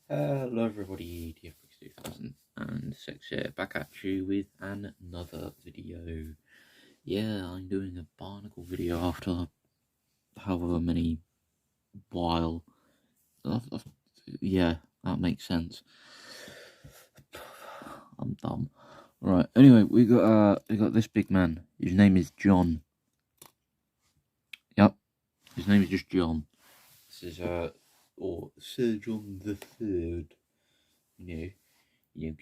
Hello everybody, TFX2006 here, back at you with another video. Yeah, I'm doing a Bionicle video after however many while. Yeah, that makes sense. I'm dumb. Right, anyway, we got this big man. His name is John. Yep, his name is just John. This is or Sir John the Third. Because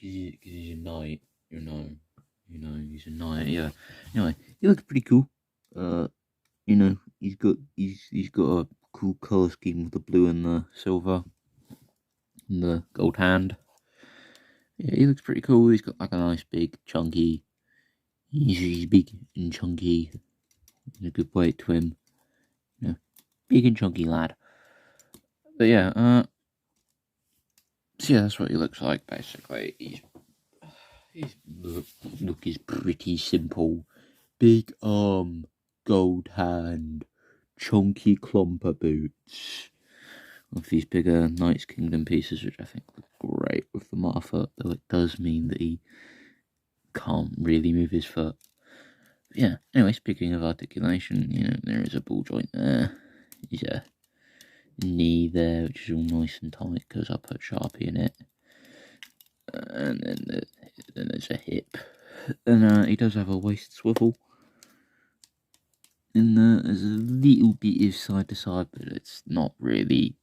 he's a knight, he's a knight, yeah. Anyway, he looks pretty cool. He's got a cool colour scheme with the blue and the silver and the gold hand. Yeah, he looks pretty cool. He's got like a nice big chunky. He's big and chunky. In a good weight to him. Big and chunky lad. But yeah, so yeah, that's what he looks like basically. His look is pretty simple. Big arm, gold hand, chunky clumper boots. With these bigger Knights Kingdom pieces, which I think look great with the Martha, though it does mean that he can't really move his foot. But yeah, anyway, speaking of articulation, there is a ball joint there. There's a knee there, which is all nice and tight because I put Sharpie in it. And then there's a hip. And he does have a waist swivel. And there's a little bit of side to side, but it's not really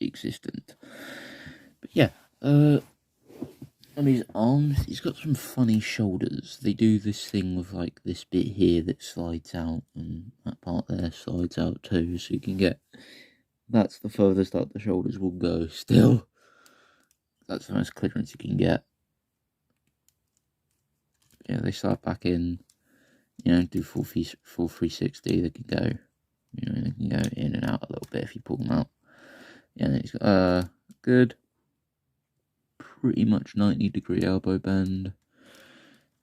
existent. But yeah, on his arms, he's got some funny shoulders. They do this thing with like this bit here that slides out, and that part there slides out too, so you can get, that's the furthest out the shoulders will go still. That's the most clearance you can get. Yeah, they slide back in, do full 360, they can go, they can go in and out a little bit if you pull them out. Yeah, and he's got good, pretty much 90-degree elbow bend,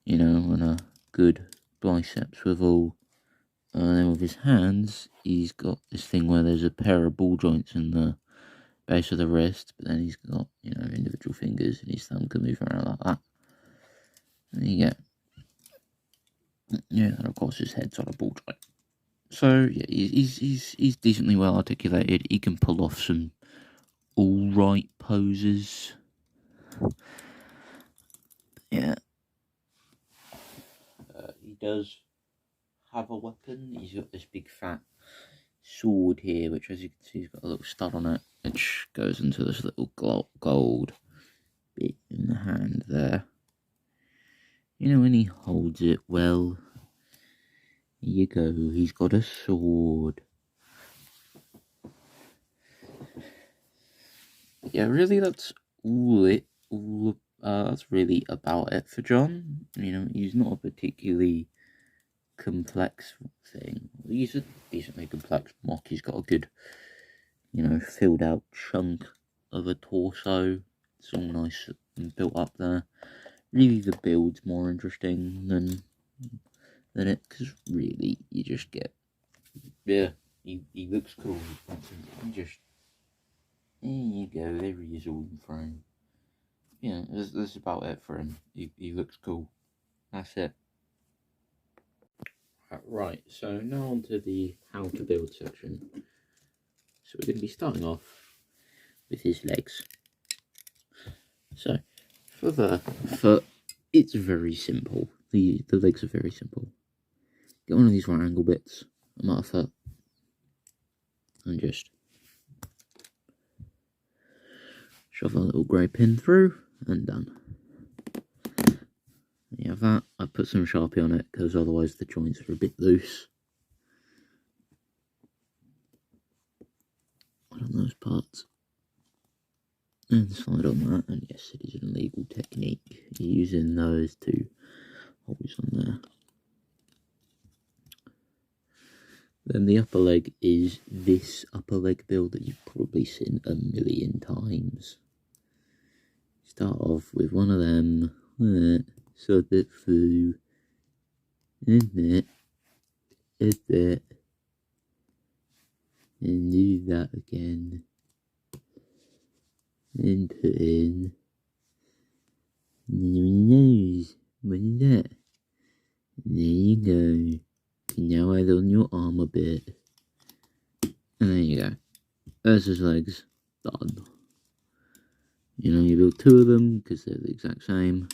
and a good bicep swivel. And then with his hands, he's got this thing where there's a pair of ball joints in the base of the wrist, but then he's got, individual fingers, and his thumb can move around like that. And you get, and of course his head's on a ball joint. So yeah, he's decently well articulated. He can pull off some alright poses. Yeah. He does have a weapon. He's got this big fat sword here, which, as you can see, he's got a little stud on it, which goes into this little gold bit in the hand there. And he holds it well. Here you go, he's got a sword. Yeah, really, that's that's really about it for John. He's not a particularly complex thing. He's a decently complex mock. He's got a good, filled out chunk of a torso. It's all nice and built up there. Really, the build's more interesting than it, because really, you just get, yeah, he looks cool. There you go, there he is all in frame. Yeah, that's about it for him. He looks cool. That's it. Right, so now on to the how to build section. So we're going to be starting off with his legs. So, for the foot, it's very simple. The legs are very simple. Get one of these right angle bits, a mark foot, and just shove a little grey pin through, and done. And you have that. I put some Sharpie on it, because otherwise the joints are a bit loose on those parts. And slide on that, and yes, it is an illegal technique, using those two holes on there. Then the upper leg is this upper leg build that you've probably seen a million times. Start off with one of them, slip it through, and that, and do that again. and put in your nose. What is that? There you go. Now add on your arm a bit. And there you go. There's his legs. Done. You know, you build 2 of them because they're the exact same.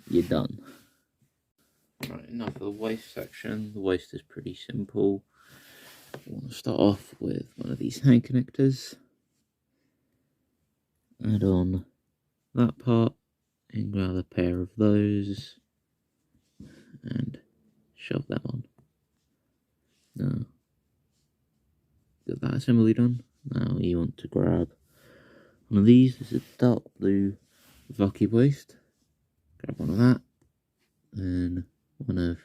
You're done. Right, enough of the waist section. The waist is pretty simple. I want to start off with one of these hand connectors. Add on that part and grab a pair of those and shove them on. Now, got that assembly done. Now you want to grab one of these. This is a dark blue Vucky waist. Grab one of that and one of,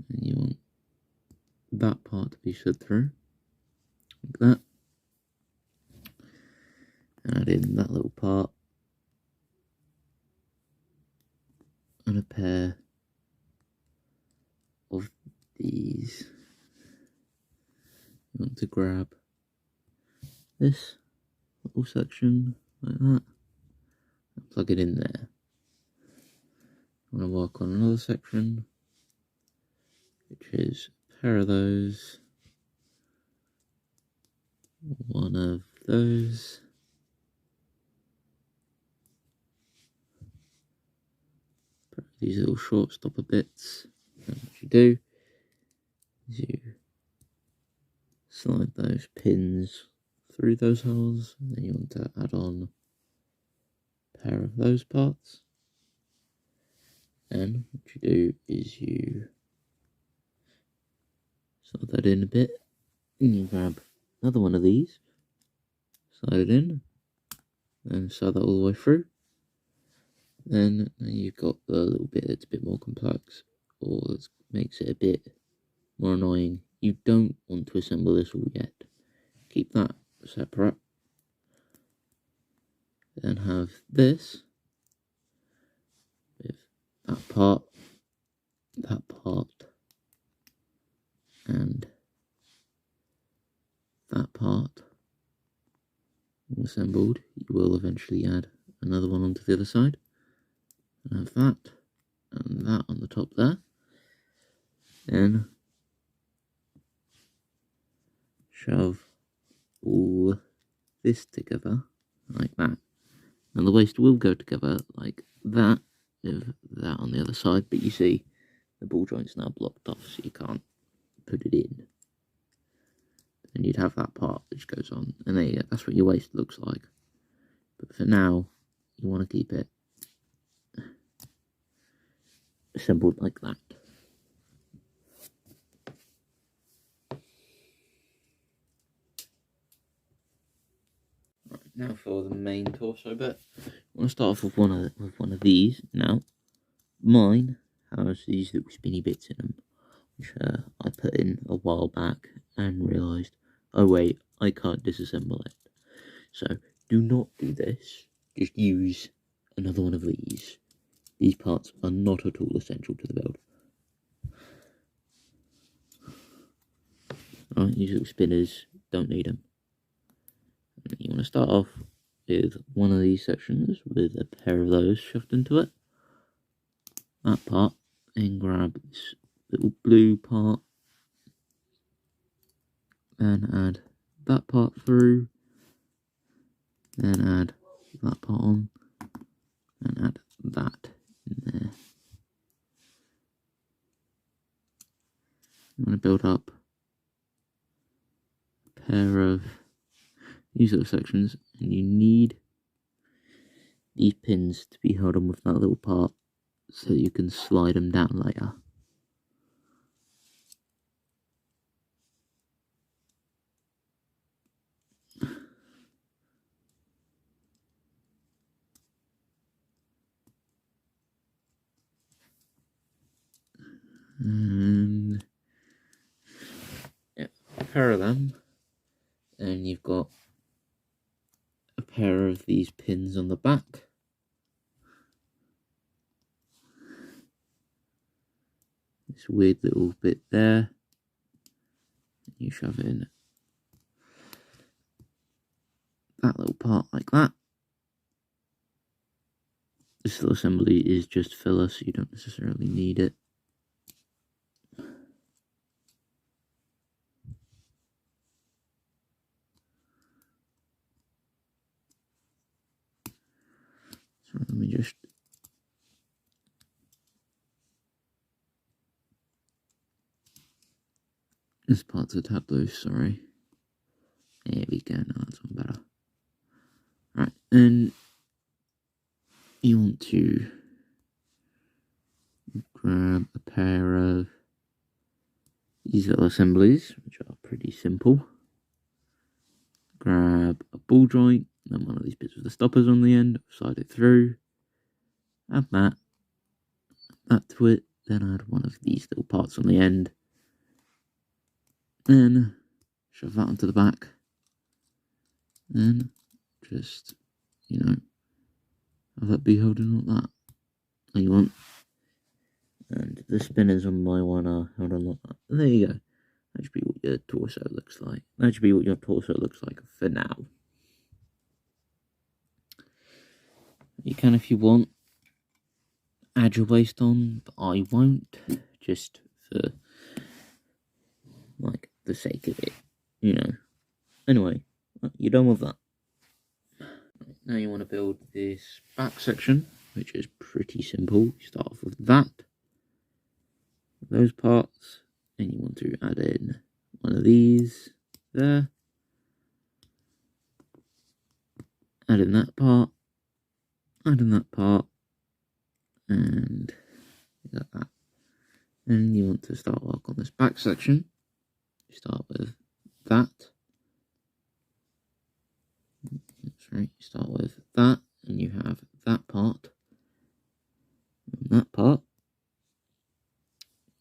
and you want that part to be slid through like that. Add in that little part and a pair of these. You want to grab this little section like that and plug it in there. I'm going to work on another section, which is a pair of those, one of those, these little short stopper bits. And what you do is you slide those pins through those holes, and then you want to add on a pair of those parts. And what you do is you slide that in a bit, and you grab another one of these, slide it in, and slide that all the way through. Then you've got the little bit that's a bit more complex, or that makes it a bit more annoying. You don't want to assemble this all yet. Keep that separate. Then have this with that part, and that part all assembled. You will eventually add another one onto the other side. And have that and that on the top there. Then shove all this together like that. And the waist will go together like that with that on the other side, but you see the ball joint's now blocked off, so you can't put it in. And you'd have that part which goes on, and there you go, that's what your waist looks like. But for now, you want to keep it assembled like that. Right, now for the main torso bit. I want to start off with one of these. Now, mine has these little spinny bits in them, which I put in a while back and realised, oh wait, I can't disassemble it. So do not do this. Just use another one of these. These parts are not at all essential to the build. Alright, these little spinners, don't need them. You want to start off with one of these sections with a pair of those shoved into it. That part, and grab this little blue part and add that part through, then add that part on, and add that in there. I'm going to build up a pair of these little sections, and you need these pins to be held on with that little part so you can slide them down later. And yeah, a pair of them, and you've got a pair of these pins on the back. This weird little bit there, you shove it in that little part like that. This little assembly is just filler, so you don't necessarily need it. So let me just... This part's a tad loose, sorry. There we go, now that's one better. Right, and you want to grab a pair of these little assemblies, which are pretty simple. Grab a ball joint, and then one of these bits with the stoppers on the end, slide it through, add that to it, then add one of these little parts on the end, then shove that onto the back, then just, you know, have that be holding like that. And you want, and the spinners on my one are held on like that. And there you go. That should be what your torso looks like. That should be what your torso looks like for now. You can, if you want, add your waist on, but I won't, just for, like, the sake of it, you know. Anyway, you're done with that. Now you want to build this back section, which is pretty simple. You start off with that, those parts, and you want to add in one of these there, add in that part, add in that part, and you got that. Then you want to start work on this back section. You start with that. That's right, you start with that, and you have that part, and that part.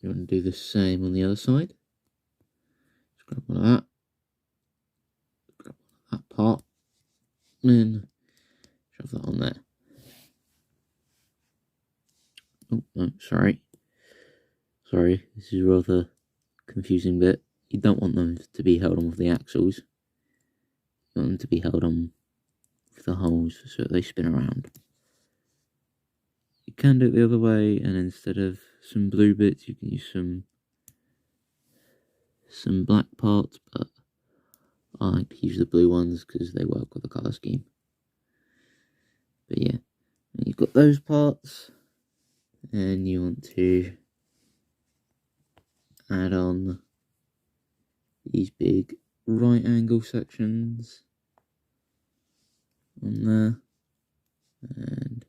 You want to do the same on the other side. Just grab one of that, grab one of that part, and shove that on there. Oh, no, sorry. Sorry, this is a rather confusing bit. You don't want them to be held on with the axles. You want them to be held on with the holes so they spin around. You can do it the other way, and instead of some blue bits, you can use some black parts, but I like to use the blue ones because they work with the colour scheme. But yeah, and you've got those parts, and you want to add on these big right angle sections on there, and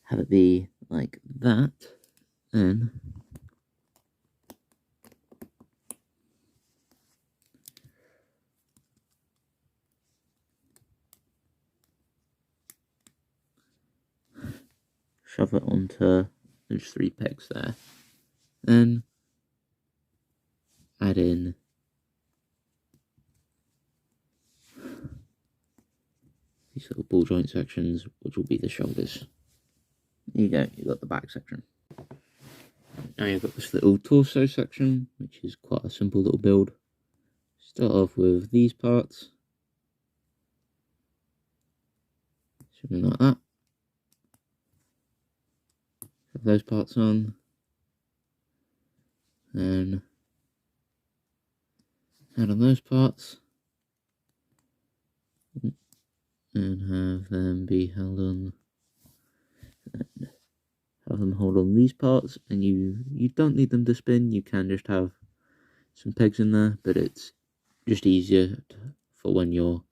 have it be like that, and shove it onto, there's 3 pegs there, then add in these little ball joint sections, which will be the shoulders. There you go, you've got the back section. Now you've got this little torso section, which is quite a simple little build. Start off with these parts, something like that. Have those parts on, and add on those parts, and have them be held on, and have them hold on these parts. And you don't need them to spin, you can just have some pegs in there, but it's just easier for when you're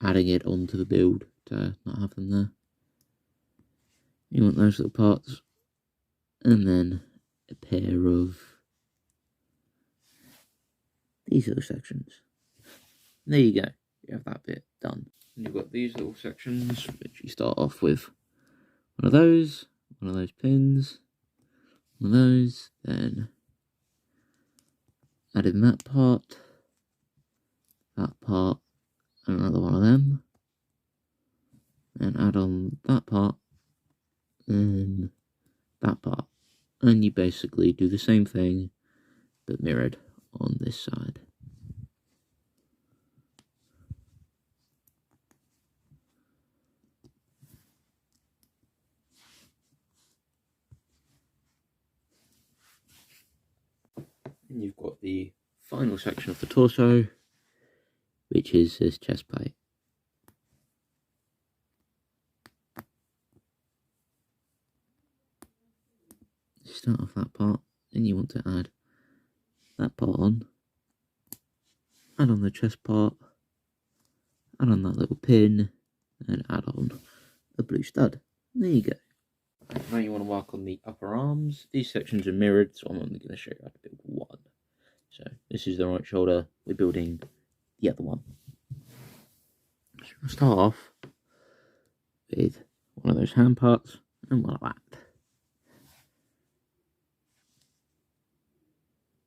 adding it onto the build to not have them there. You want those little parts, and then a pair of these little sections. There you go, you have that bit done. And you've got these little sections, which you start off with one of those pins, one of those, then add in that part, and another one of them, and add on that part, and that part. And you basically do the same thing, but mirrored on this side. And you've got the final section of the torso, which is this chest plate. Start off that part, then you want to add that part on, add on the chest part, add on that little pin, and add on a blue stud. There you go. Right, now you want to work on the upper arms. These sections are mirrored, so I'm only going to show you how to build one. So this is the right shoulder, we're building the other one. So we'll start off with one of those hand parts and one of that.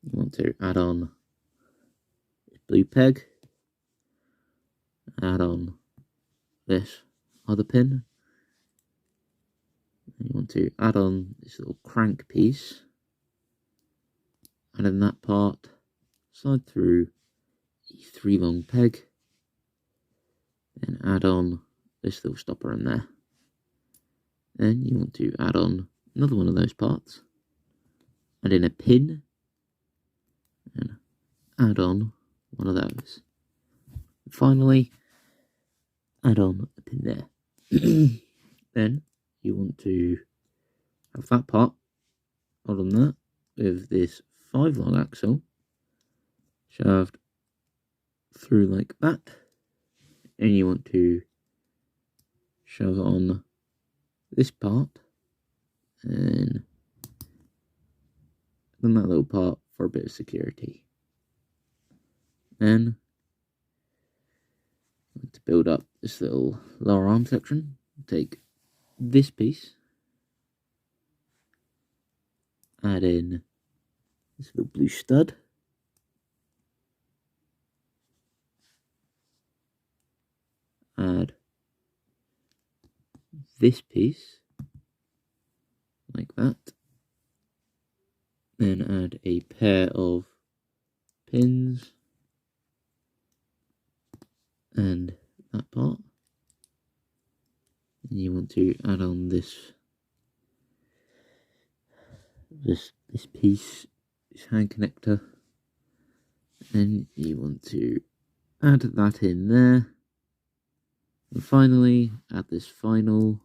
You want to add on this blue peg, add on this other pin, and you want to add on this little crank piece, add in that part, slide through the 3 long peg, then add on this little stopper in there. Then you want to add on another one of those parts, add in a pin, and add on one of those. And finally, add on a pin there. Then you want to have that part, hold on that, with this 5 long axle shoved through like that, and you want to shove on this part and then that little part for a bit of security. Then to build up this little lower arm section, take this piece, add in this little blue stud, add this piece like that, then add a pair of pins and that part, and you want to add on this piece, this hand connector, and you want to add that in there, and finally add this final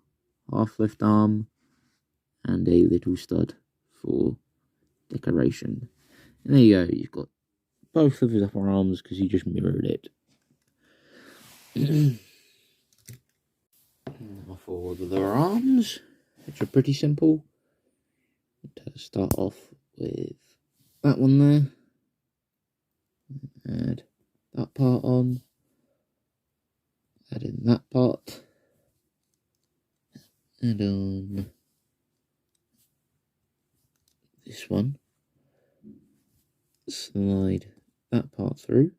half lift arm and a little stud for decoration. And there you go, you've got both of his upper arms because you just mirrored it. Now for the lower arms, which are pretty simple. To start off with that one there, add that part on, add in that part, add on this one, slide that part through,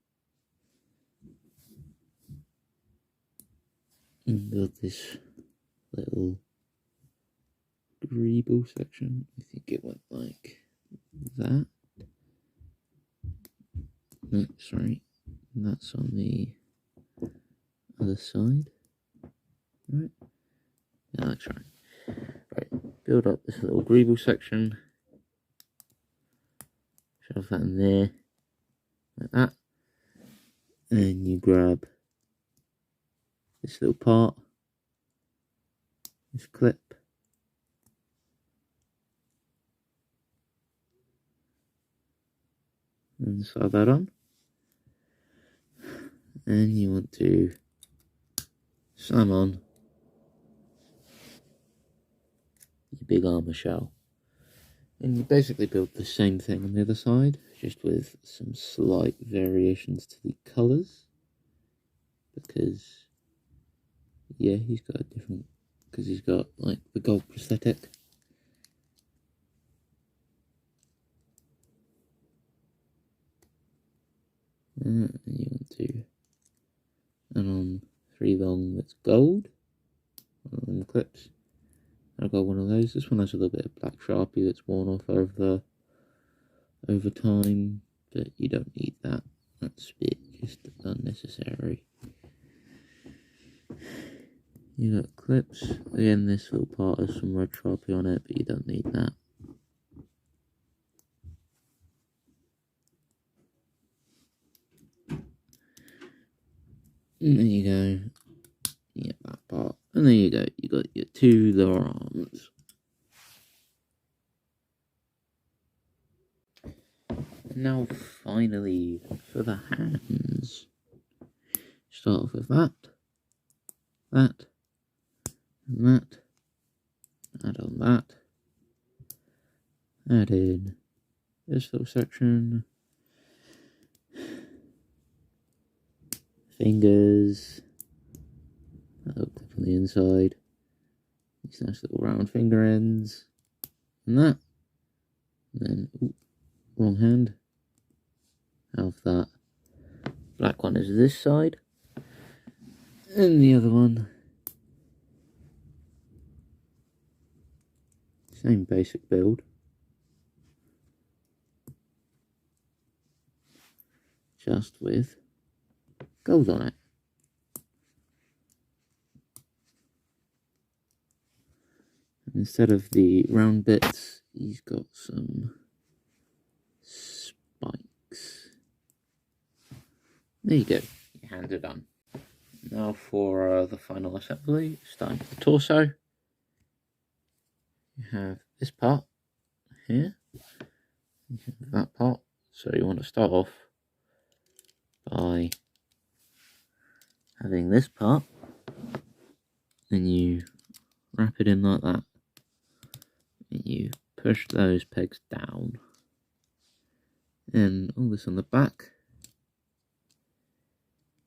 and build this little greeble section. I think it went like that. No, sorry, that's on the other side. Right, yeah, that's right. Right, build up this little greeble section, shove that in there like that, and you grab this little part, this clip, and slide that on, and you want to slam on your big armour shell, and you basically build the same thing on the other side, just with some slight variations to the colours, because yeah, he's got a different, because he's got like the gold prosthetic. And you want to add on 3 long that's gold, one of them clips. I've got one of those. This one has a little bit of black Sharpie that's worn off over time, but you don't need that. That's a bit just unnecessary. You got clips. Again, this little part has some red Sharpie on it, but you don't need that. And there you go. You get that part. And there you go. You got your two lower arms. And now finally for the hands. Start off with that. And that. Add on that. Add in this little section. Fingers. That little clip on the inside. These nice little round finger ends. And that. And then, ooh, wrong hand. Have that. Black one is this side. And the other one. Same basic build. Just with gold on it. And instead of the round bits, he's got some spikes. There you go, your hands are done. Now for the final assembly, starting with the torso. You have this part here, you have that part, so you want to start off by having this part, then you wrap it in like that, and you push those pegs down, and all this on the back.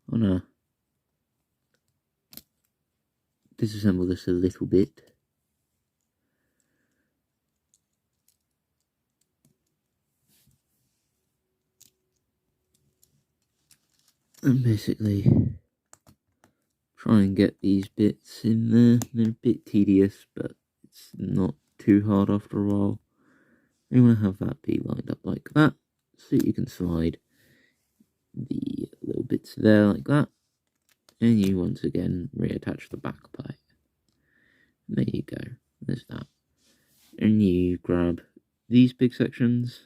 I want to disassemble this a little bit. And basically try and get these bits in there. They're a bit tedious, but it's not too hard after a while. You want to have that be lined up like that, so you can slide the little bits there like that, and you once again reattach the back plate. And there you go, there's that. And you grab these big sections,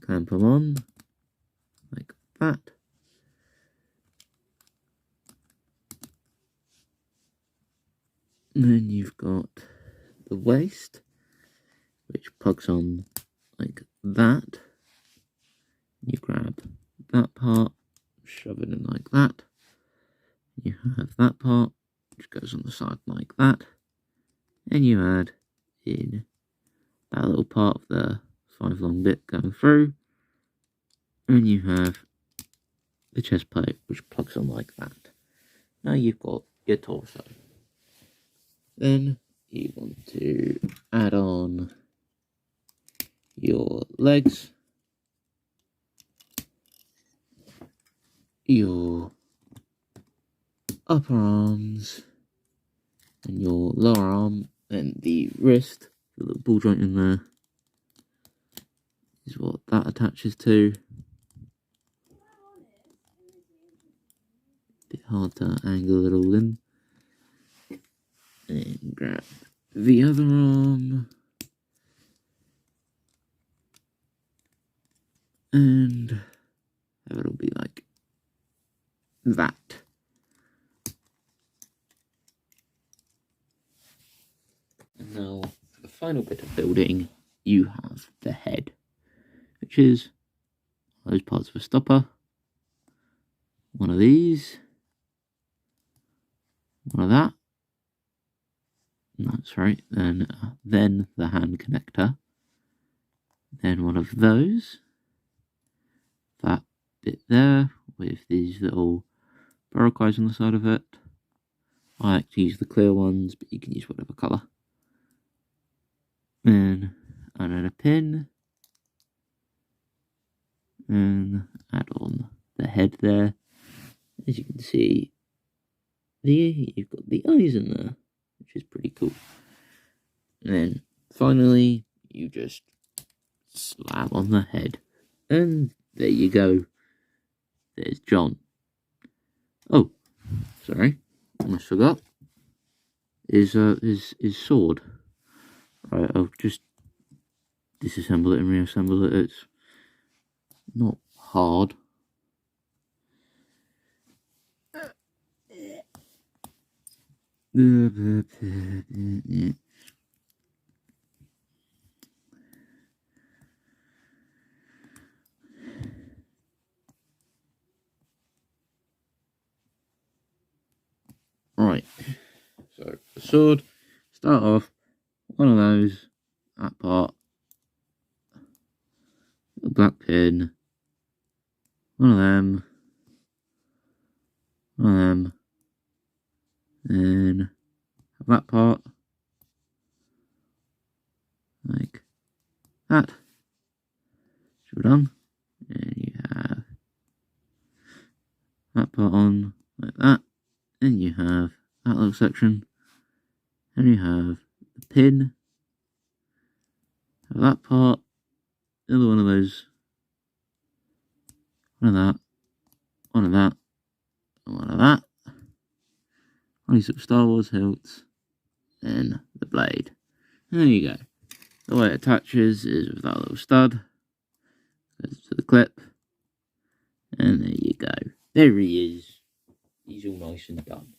clamp them on like that. And then you've got the waist, which plugs on like that. You grab that part, shove it in like that. You have that part, which goes on the side like that. And you add in that little part of the 5 long bit going through. And you have the chest plate, which plugs on like that. Now you've got your torso. Then you want to add on your legs, your upper arms, and your lower arm, and the wrist, the little ball joint in there, is what that attaches to. Bit hard to angle it all in. And grab the other arm. And have it all be like that. And now, for the final bit of building, you have the head, which is those parts of a stopper, one of these, one of that, that's right, then the hand connector, then one of those, that bit there with these little baroque eyes on the side of it. I like to use the clear ones, but you can use whatever colour. And add in a pin, and add on the head there. As you can see, you've got the eyes in there, which is pretty cool. And then finally, you just slap on the head, and there you go. There's John. Oh, sorry, almost forgot. His sword. Right, I'll just disassemble it and reassemble it. It's not hard. Right, so the sword, start off, one of those, that part, a black pin, one of them, then that part, like that, should be done, and you have that part on, like that, and you have that little section, and you have the pin, have that part, another one of those, one of that, one of that, and one of that, only some Star Wars hilts, and the blade. And there you go. The way it attaches is with that little stud, goes to the clip, and there you go. There he is. He's all nice and done.